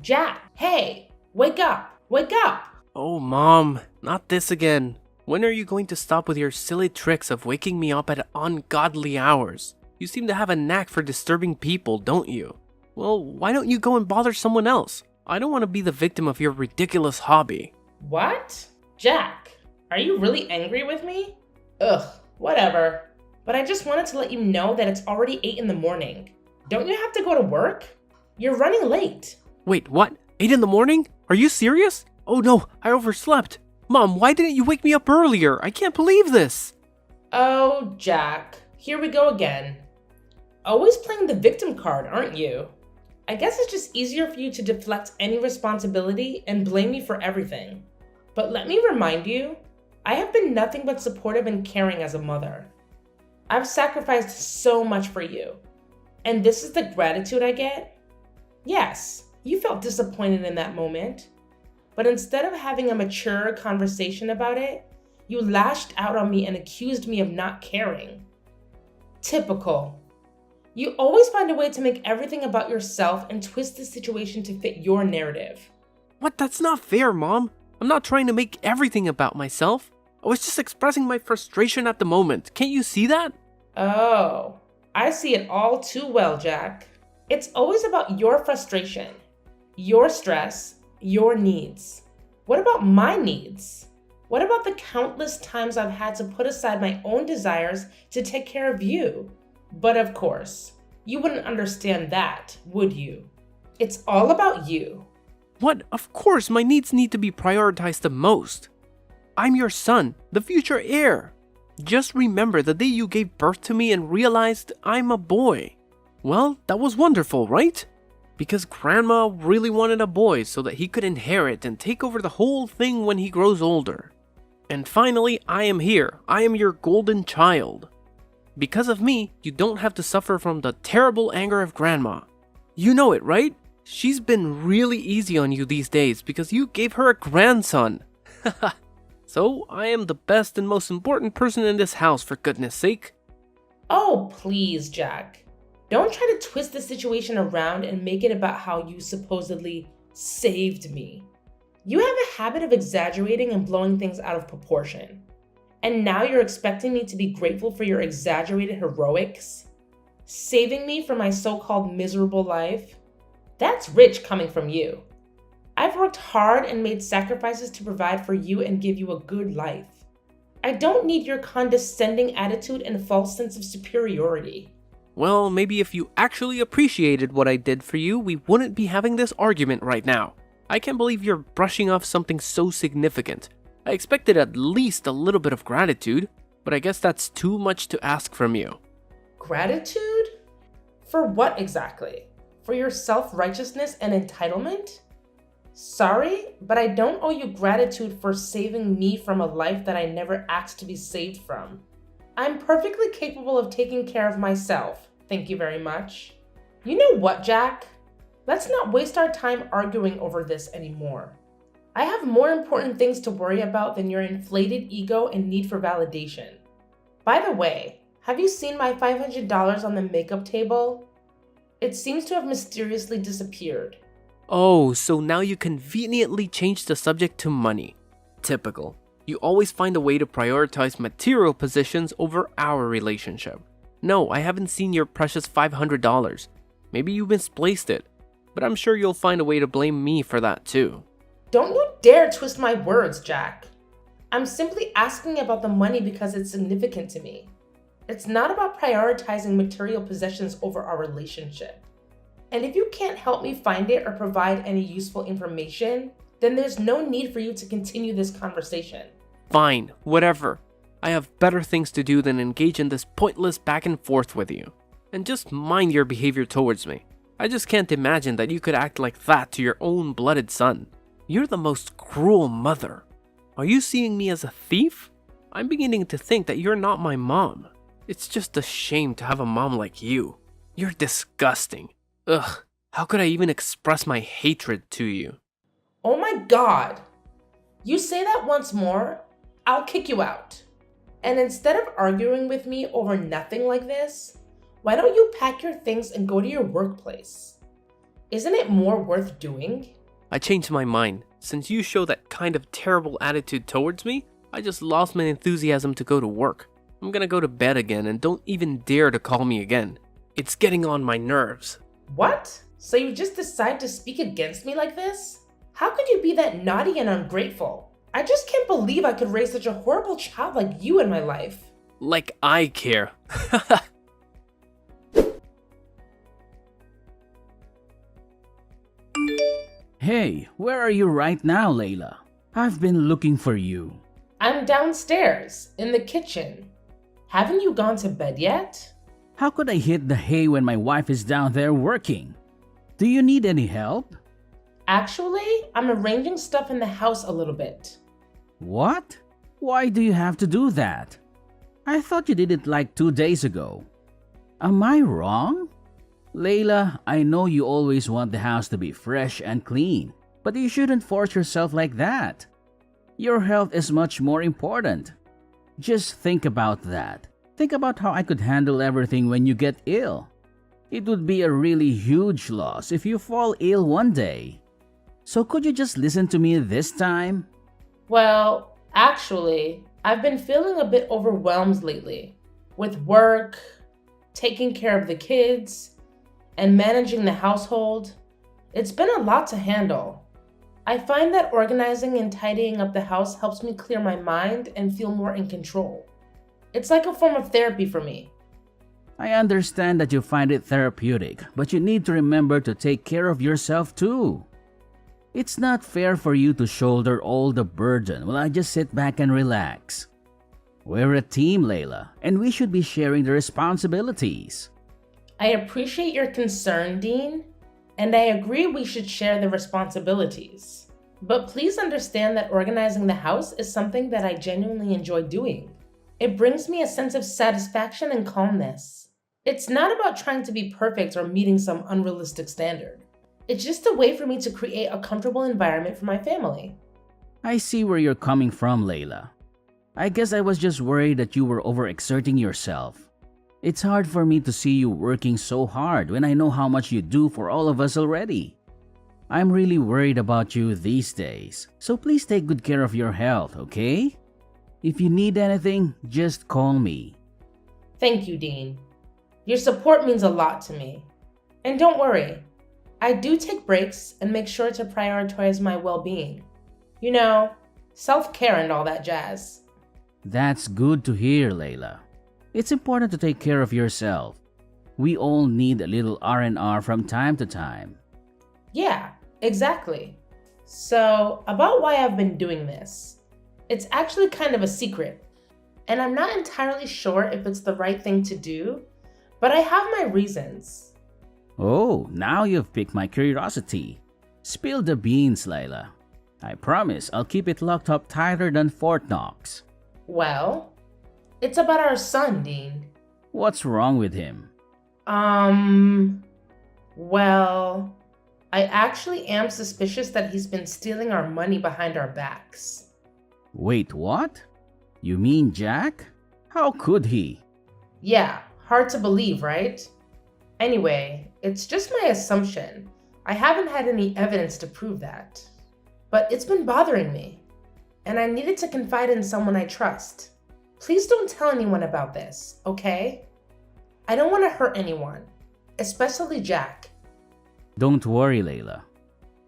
Jack, hey, wake up, wake up! Oh, Mom, not this again. When are you going to stop with your silly tricks of waking me up at ungodly hours? You seem to have a knack for disturbing people, don't you? Well, why don't you go and bother someone else? I don't want to be the victim of your ridiculous hobby. What? Jack, are you really angry with me? Ugh, whatever. But I just wanted to let you know that it's already 8 in the morning. Don't you have to go to work? You're running late. Wait, what? 8 in the morning? Are you serious? Oh no, I overslept. Mom, why didn't you wake me up earlier? I can't believe this. Oh, Jack, here we go again. Always playing the victim card, aren't you? I guess it's just easier for you to deflect any responsibility and blame me for everything. But let me remind you, I have been nothing but supportive and caring as a mother. I've sacrificed so much for you. And this is the gratitude I get? Yes, you felt disappointed in that moment. But instead of having a mature conversation about it, you lashed out on me and accused me of not caring. Typical. You always find a way to make everything about yourself and twist the situation to fit your narrative. What? That's not fair, Mom. I'm not trying to make everything about myself. I was just expressing my frustration at the moment. Can't you see that? Oh, I see it all too well, Jack. It's always about your frustration, your stress, your needs. What about my needs? What about the countless times I've had to put aside my own desires to take care of you? But of course, you wouldn't understand that, would you? It's all about you. What? Of course, my needs need to be prioritized the most. I'm your son, the future heir. Just remember the day you gave birth to me and realized I'm a boy. Well, that was wonderful, right? Because Grandma really wanted a boy so that he could inherit and take over the whole thing when he grows older. And finally, I am here. I am your golden child. Because of me, you don't have to suffer from the terrible anger of Grandma. You know it, right? She's been really easy on you these days because you gave her a grandson. So, I am the best and most important person in this house, for goodness sake. Oh, please, Jack. Don't try to twist the situation around and make it about how you supposedly saved me. You have a habit of exaggerating and blowing things out of proportion. And now you're expecting me to be grateful for your exaggerated heroics? Saving me from my so-called miserable life? That's rich coming from you. I've worked hard and made sacrifices to provide for you and give you a good life. I don't need your condescending attitude and false sense of superiority. Well, maybe if you actually appreciated what I did for you, we wouldn't be having this argument right now. I can't believe you're brushing off something so significant. I expected at least a little bit of gratitude, but I guess that's too much to ask from you. Gratitude? For what exactly? For your self-righteousness and entitlement? Sorry, but I don't owe you gratitude for saving me from a life that I never asked to be saved from. I'm perfectly capable of taking care of myself, thank you very much. You know what, Jack? Let's not waste our time arguing over this anymore. I have more important things to worry about than your inflated ego and need for validation. By the way, have you seen my $500 on the makeup table? It seems to have mysteriously disappeared. Oh, so now you conveniently changed the subject to money. Typical. You always find a way to prioritize material possessions over our relationship. No, I haven't seen your precious $500. Maybe you misplaced it, but I'm sure you'll find a way to blame me for that too. Don't you dare twist my words, Jack. I'm simply asking about the money because it's significant to me. It's not about prioritizing material possessions over our relationship. And if you can't help me find it or provide any useful information, then there's no need for you to continue this conversation. Fine, whatever. I have better things to do than engage in this pointless back and forth with you. And just mind your behavior towards me. I just can't imagine that you could act like that to your own blooded son. You're the most cruel mother. Are you seeing me as a thief? I'm beginning to think that you're not my mom. It's just a shame to have a mom like you. You're disgusting. Ugh, how could I even express my hatred to you? Oh my God! You say that once more, I'll kick you out. And instead of arguing with me over nothing like this, why don't you pack your things and go to your workplace? Isn't it more worth doing? I changed my mind. Since you show that kind of terrible attitude towards me, I just lost my enthusiasm to go to work. I'm gonna go to bed again and don't even dare to call me again. It's getting on my nerves. What? So you just decide to speak against me like this? How could you be that naughty and ungrateful? I just can't believe I could raise such a horrible child like you in my life. Like I care. Hey, where are you right now, Layla? I've been looking for you. I'm downstairs, in the kitchen. Haven't you gone to bed yet? How could I hit the hay when my wife is down there working? Do you need any help? Actually, I'm arranging stuff in the house a little bit. What? Why do you have to do that? I thought you did it like 2 days ago. Am I wrong? Layla, I know you always want the house to be fresh and clean, but you shouldn't force yourself like that. Your health is much more important. Just think about that. Think about how I could handle everything when you get ill. It would be a really huge loss if you fall ill one day. So could you just listen to me this time? Well, actually, I've been feeling a bit overwhelmed lately with work, taking care of the kids, and managing the household. It's been a lot to handle. I find that organizing and tidying up the house helps me clear my mind and feel more in control. It's like a form of therapy for me. I understand that you find it therapeutic, but you need to remember to take care of yourself too. It's not fair for you to shoulder all the burden while I just sit back and relax. We're a team, Layla, and we should be sharing the responsibilities. I appreciate your concern, Dean, and I agree we should share the responsibilities. But please understand that organizing the house is something that I genuinely enjoy doing. It brings me a sense of satisfaction and calmness. It's not about trying to be perfect or meeting some unrealistic standard. It's just a way for me to create a comfortable environment for my family. I see where you're coming from, Layla. I guess I was just worried that you were overexerting yourself. It's hard for me to see you working so hard when I know how much you do for all of us already. I'm really worried about you these days, so please take good care of your health, okay? If you need anything, just call me. Thank you, Dean. Your support means a lot to me. And don't worry, I do take breaks and make sure to prioritize my well-being. You know, self-care and all that jazz. That's good to hear, Layla. It's important to take care of yourself. We all need a little R&R from time to time. Yeah, exactly. So, about why I've been doing this. It's actually kind of a secret, and I'm not entirely sure if it's the right thing to do, but I have my reasons. Oh, now you've piqued my curiosity. Spill the beans, Layla. I promise I'll keep it locked up tighter than Fort Knox. Well, it's about our son, Dean. What's wrong with him? Well, I actually am suspicious that he's been stealing our money behind our backs. Wait, what? You mean Jack? How could he? Yeah, hard to believe, right? Anyway, it's just my assumption. I haven't had any evidence to prove that. But it's been bothering me, and I needed to confide in someone I trust. Please don't tell anyone about this, okay? I don't want to hurt anyone, especially Jack. Don't worry, Layla.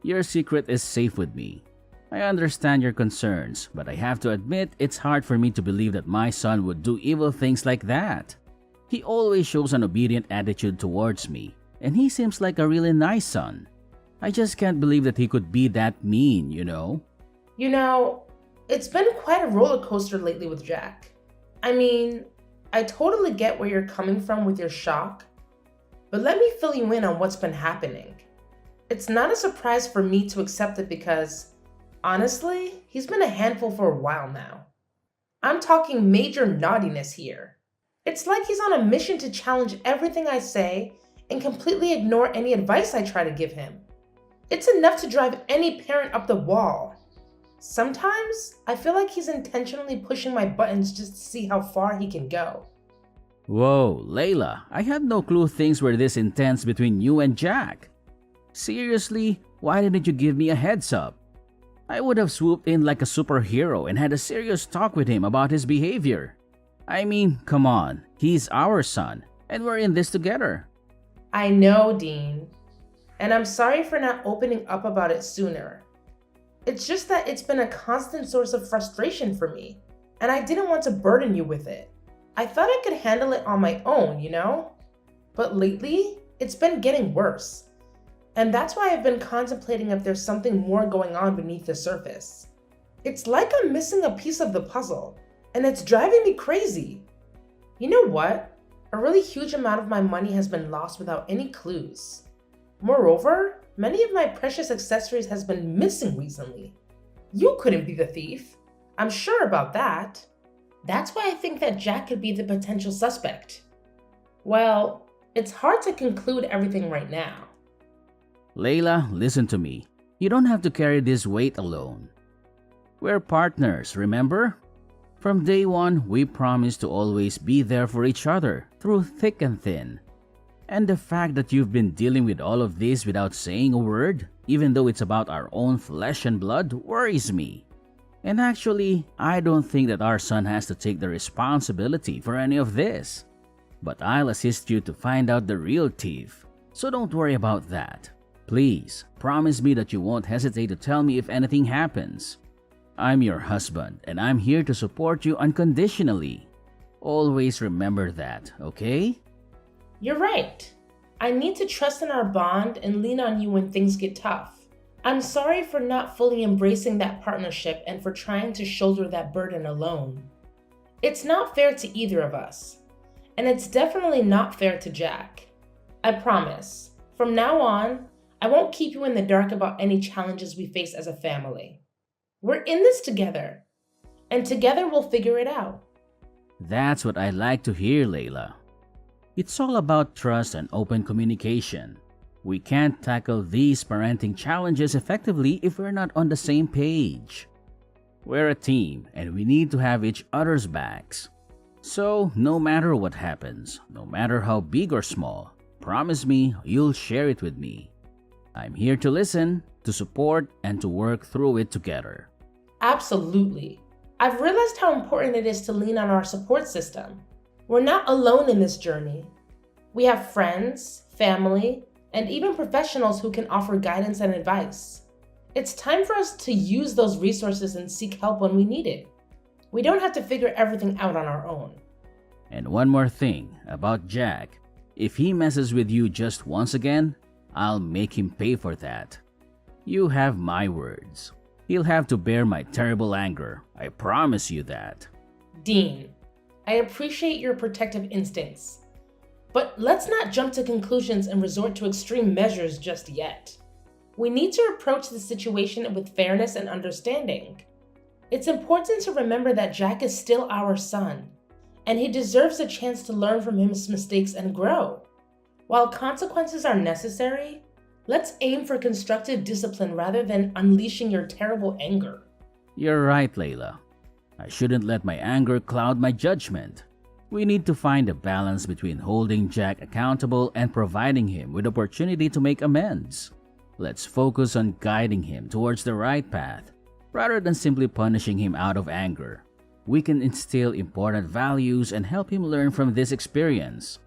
Your secret is safe with me. I understand your concerns, but I have to admit it's hard for me to believe that my son would do evil things like that. He always shows an obedient attitude towards me, and he seems like a really nice son. I just can't believe that he could be that mean, you know? You know, it's been quite a roller coaster lately with Jack. I mean, I totally get where you're coming from with your shock, but let me fill you in on what's been happening. It's not a surprise for me to accept it because, honestly, he's been a handful for a while now. I'm talking major naughtiness here. It's like he's on a mission to challenge everything I say and completely ignore any advice I try to give him. It's enough to drive any parent up the wall. Sometimes, I feel like he's intentionally pushing my buttons just to see how far he can go. Whoa, Layla, I had no clue things were this intense between you and Jack. Seriously, why didn't you give me a heads up? I would have swooped in like a superhero and had a serious talk with him about his behavior. I mean, come on, he's our son, and we're in this together. I know, Dean. And I'm sorry for not opening up about it sooner. It's just that it's been a constant source of frustration for me, and I didn't want to burden you with it. I thought I could handle it on my own, you know? But lately, it's been getting worse. And that's why I've been contemplating if there's something more going on beneath the surface. It's like I'm missing a piece of the puzzle, and it's driving me crazy. You know what? A really huge amount of my money has been lost without any clues. Moreover, many of my precious accessories has been missing recently. You couldn't be the thief. I'm sure about that. That's why I think that Jack could be the potential suspect. Well, it's hard to conclude everything right now. Layla, listen to me. You don't have to carry this weight alone. We're partners, remember? From day one, we promised to always be there for each other, through thick and thin. And the fact that you've been dealing with all of this without saying a word, even though it's about our own flesh and blood, worries me. And actually, I don't think that our son has to take the responsibility for any of this. But I'll assist you to find out the real thief, so don't worry about that. Please, promise me that you won't hesitate to tell me if anything happens. I'm your husband, and I'm here to support you unconditionally. Always remember that, okay? You're right. I need to trust in our bond and lean on you when things get tough. I'm sorry for not fully embracing that partnership and for trying to shoulder that burden alone. It's not fair to either of us, and it's definitely not fair to Jack. I promise, from now on, I won't keep you in the dark about any challenges we face as a family. We're in this together, and together we'll figure it out. That's what I like to hear, Layla. It's all about trust and open communication. We can't tackle these parenting challenges effectively if we're not on the same page. We're a team, and we need to have each other's backs. So, no matter what happens, no matter how big or small, promise me you'll share it with me. I'm here to listen, to support, and to work through it together. Absolutely. I've realized how important it is to lean on our support system. We're not alone in this journey. We have friends, family, and even professionals who can offer guidance and advice. It's time for us to use those resources and seek help when we need it. We don't have to figure everything out on our own. And one more thing about Jack. If he messes with you just once again, I'll make him pay for that. You have my words. He'll have to bear my terrible anger. I promise you that. Dean, I appreciate your protective instincts, but let's not jump to conclusions and resort to extreme measures just yet. We need to approach the situation with fairness and understanding. It's important to remember that Jack is still our son, and he deserves a chance to learn from his mistakes and grow. While consequences are necessary, let's aim for constructive discipline rather than unleashing your terrible anger. You're right, Layla. I shouldn't let my anger cloud my judgment. We need to find a balance between holding Jack accountable and providing him with opportunity to make amends. Let's focus on guiding him towards the right path, rather than simply punishing him out of anger. We can instill important values and help him learn from this experience.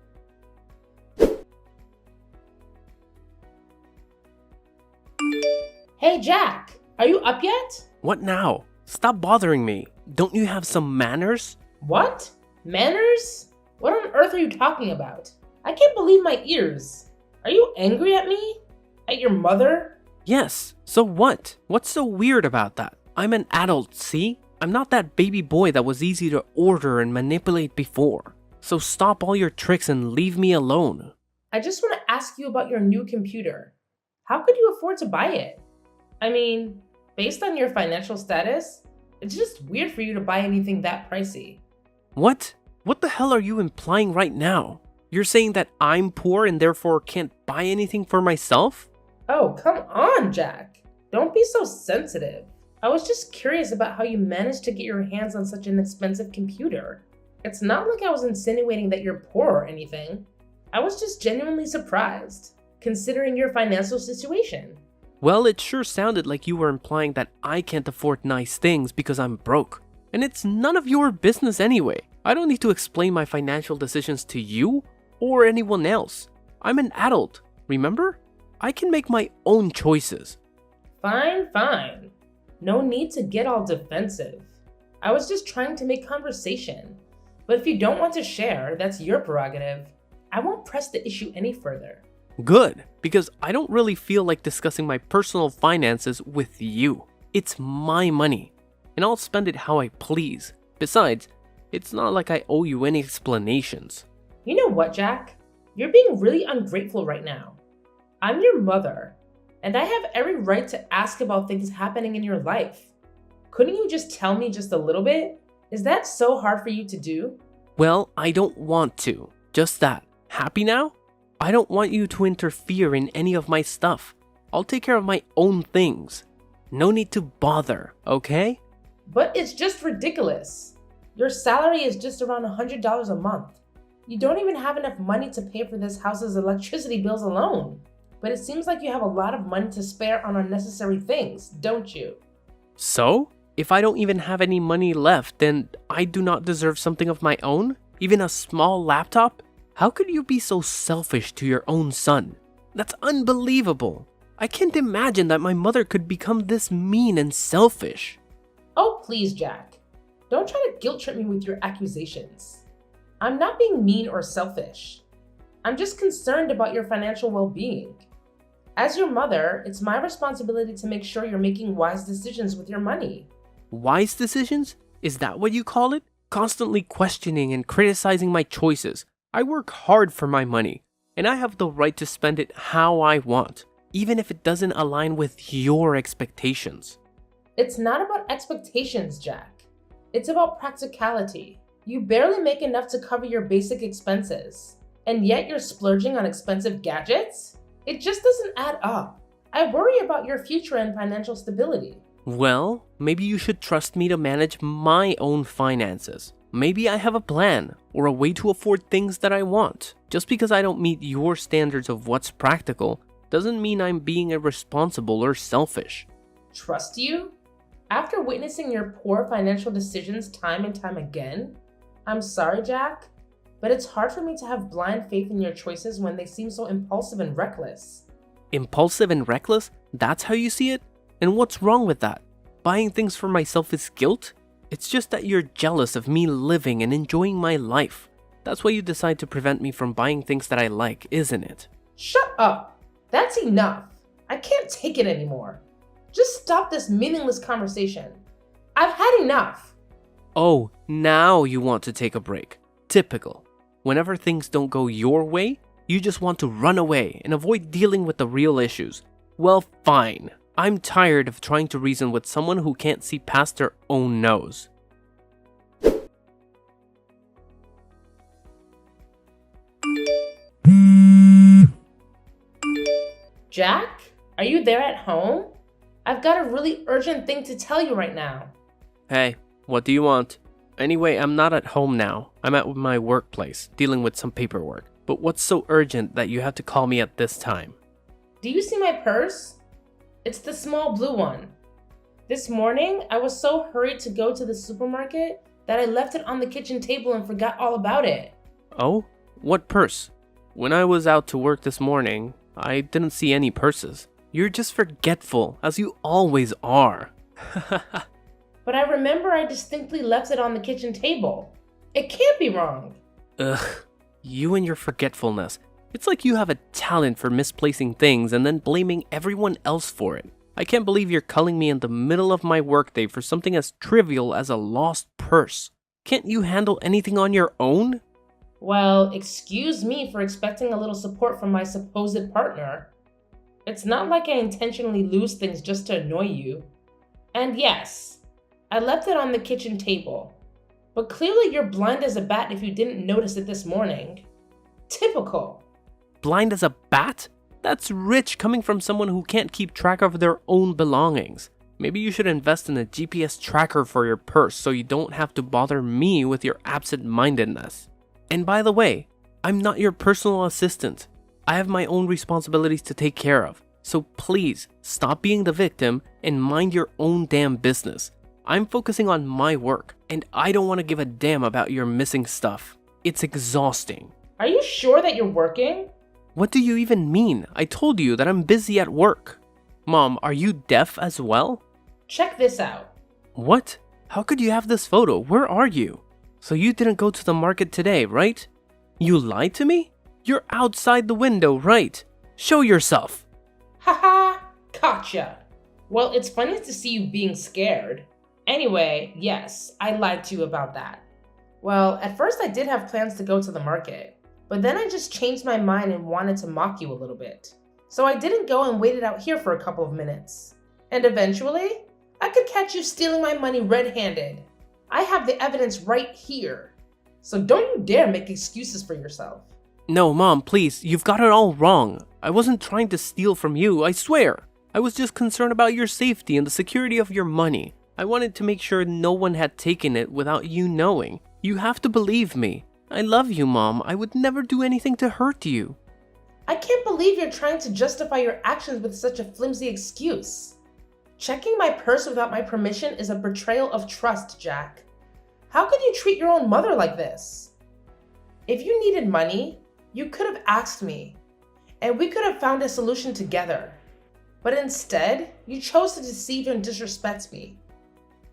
Hey Jack, are you up yet? What now? Stop bothering me. Don't you have some manners? What? Manners? What on earth are you talking about? I can't believe my ears. Are you angry at me? At your mother? Yes, so what? What's so weird about that? I'm an adult, see? I'm not that baby boy that was easy to order and manipulate before. So stop all your tricks and leave me alone. I just want to ask you about your new computer. How could you afford to buy it? I mean, based on your financial status, it's just weird for you to buy anything that pricey. What? What the hell are you implying right now? You're saying that I'm poor and therefore can't buy anything for myself? Oh, come on, Jack. Don't be so sensitive. I was just curious about how you managed to get your hands on such an expensive computer. It's not like I was insinuating that you're poor or anything. I was just genuinely surprised. considering your financial situation. Well, it sure sounded like you were implying that I can't afford nice things because I'm broke. And it's none of your business anyway. I don't need to explain my financial decisions to you or anyone else. I'm an adult, remember? I can make my own choices. Fine, fine. No need to get all defensive. I was just trying to make conversation. But if you don't want to share, that's your prerogative. I won't press the issue any further. Good, because I don't really feel like discussing my personal finances with you. It's my money, and I'll spend it how I please. Besides, it's not like I owe you any explanations. You know what, Jack? You're being really ungrateful right now. I'm your mother, and I have every right to ask about things happening in your life. Couldn't you just tell me just a little bit? Is that so hard for you to do? Well, I don't want to. Just that. Happy now? I don't want you to interfere in any of my stuff. I'll take care of my own things. No need to bother, okay? But it's just ridiculous. Your salary is just around $100 a month. You don't even have enough money to pay for this house's electricity bills alone. But it seems like you have a lot of money to spare on unnecessary things, don't you? So? If I don't even have any money left, then I do not deserve something of my own? Even a small laptop? How could you be so selfish to your own son? That's unbelievable. I can't imagine that my mother could become this mean and selfish. Oh, please, Jack. Don't try to guilt trip me with your accusations. I'm not being mean or selfish. I'm just concerned about your financial well-being. As your mother, it's my responsibility to make sure you're making wise decisions with your money. Wise decisions? Is that what you call it? Constantly questioning and criticizing my choices. I work hard for my money, and I have the right to spend it how I want, even if it doesn't align with your expectations. It's not about expectations, Jack. It's about practicality. You barely make enough to cover your basic expenses, and yet you're splurging on expensive gadgets? It just doesn't add up. I worry about your future and financial stability. Well, maybe you should trust me to manage my own finances. Maybe I have a plan or a way to afford things that I want. Just because I don't meet your standards of what's practical doesn't mean I'm being irresponsible or selfish. Trust you? After witnessing your poor financial decisions time and time again? I'm sorry, Jack, but it's hard for me to have blind faith in your choices when they seem so impulsive and reckless. Impulsive and reckless? That's how you see it? And what's wrong with that? Buying things for myself is guilt? It's just that you're jealous of me living and enjoying my life. That's why you decide to prevent me from buying things that I like, isn't it? Shut up! That's enough! I can't take it anymore. Just stop this meaningless conversation. I've had enough! Oh, now you want to take a break. Typical. Whenever things don't go your way, you just want to run away and avoid dealing with the real issues. Well, fine. I'm tired of trying to reason with someone who can't see past their own nose. Jack? Are you there at home? I've got a really urgent thing to tell you right now. Hey, what do you want? Anyway, I'm not at home now. I'm at my workplace, dealing with some paperwork. But what's so urgent that you have to call me at this time? Do you see my purse? It's the small blue one. This morning, I was so hurried to go to the supermarket that I left it on the kitchen table and forgot all about it. Oh? What purse? When I was out to work this morning, I didn't see any purses. You're just forgetful, as you always are. But I remember I distinctly left it on the kitchen table. It can't be wrong. Ugh, you and your forgetfulness. It's like you have a talent for misplacing things and then blaming everyone else for it. I can't believe you're calling me in the middle of my workday for something as trivial as a lost purse. Can't you handle anything on your own? Well, excuse me for expecting a little support from my supposed partner. It's not like I intentionally lose things just to annoy you. And yes, I left it on the kitchen table. But clearly you're blind as a bat if you didn't notice it this morning. Typical. Blind as a bat? That's rich coming from someone who can't keep track of their own belongings. Maybe you should invest in a GPS tracker for your purse so you don't have to bother me with your absent-mindedness. And by the way, I'm not your personal assistant. I have my own responsibilities to take care of. So please, stop being the victim and mind your own damn business. I'm focusing on my work, and I don't want to give a damn about your missing stuff. It's exhausting. Are you sure that you're working? What do you even mean? I told you that I'm busy at work. Mom, are you deaf as well? Check this out. What? How could you have this photo? Where are you? So you didn't go to the market today, right? You lied to me? You're outside the window, right? Show yourself. Haha, gotcha. Well, it's funny to see you being scared. Anyway, yes, I lied to you about that. Well, at first I did have plans to go to the market, but then I just changed my mind and wanted to mock you a little bit. So I didn't go and waited out here for a couple of minutes. And eventually, I could catch you stealing my money red-handed. I have the evidence right here. So don't you dare make excuses for yourself. No, Mom, please, you've got it all wrong. I wasn't trying to steal from you, I swear. I was just concerned about your safety and the security of your money. I wanted to make sure no one had taken it without you knowing. You have to believe me. I love you, Mom. I would never do anything to hurt you. I can't believe you're trying to justify your actions with such a flimsy excuse. Checking my purse without my permission is a betrayal of trust, Jack. How could you treat your own mother like this? If you needed money, you could have asked me, and we could have found a solution together. But instead, you chose to deceive and disrespect me.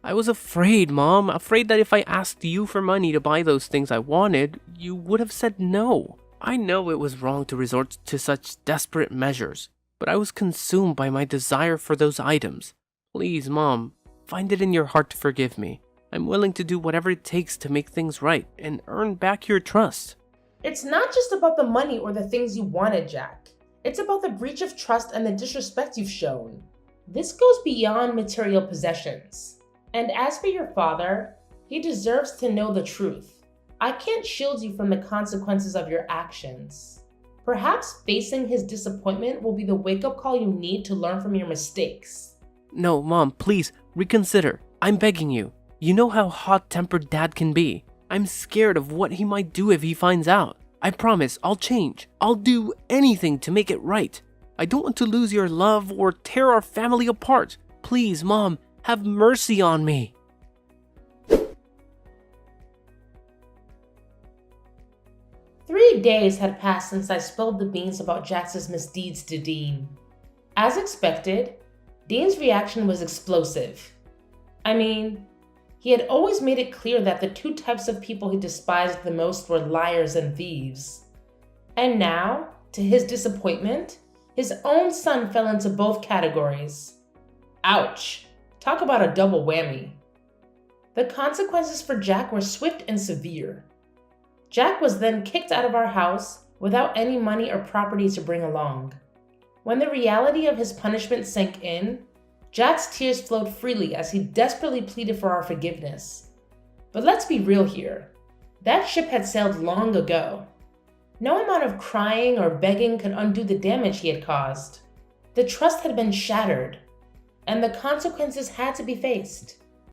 I was afraid, Mom. Afraid that if I asked you for money to buy those things I wanted, you would have said no. I know it was wrong to resort to such desperate measures, but I was consumed by my desire for those items. Please, Mom, find it in your heart to forgive me. I'm willing to do whatever it takes to make things right and earn back your trust. It's not just about the money or the things you wanted, Jack. It's about the breach of trust and the disrespect you've shown. This goes beyond material possessions. And as for your father, he deserves to know the truth. I can't shield you from the consequences of your actions. Perhaps facing his disappointment will be the wake-up call you need to learn from your mistakes. No, Mom, please, reconsider. I'm begging you. You know how hot-tempered Dad can be. I'm scared of what he might do if he finds out. I promise I'll change. I'll do anything to make it right. I don't want to lose your love or tear our family apart. Please, Mom, have mercy on me. "3 days had passed since I spilled the beans about Jax's misdeeds to Dean. As expected, Dean's reaction was explosive. I mean, he had always made it clear that the two types of people he despised the most were liars and thieves. And now, to his disappointment, his own son fell into both categories. Ouch, talk about a double whammy. The consequences for Jack were swift and severe. Jack was then kicked out of our house without any money or property to bring along. When the reality of his punishment sank in, Jack's tears flowed freely as he desperately pleaded for our forgiveness. But let's be real here. That ship had sailed long ago. No amount of crying or begging could undo the damage he had caused. The trust had been shattered, and the consequences had to be faced.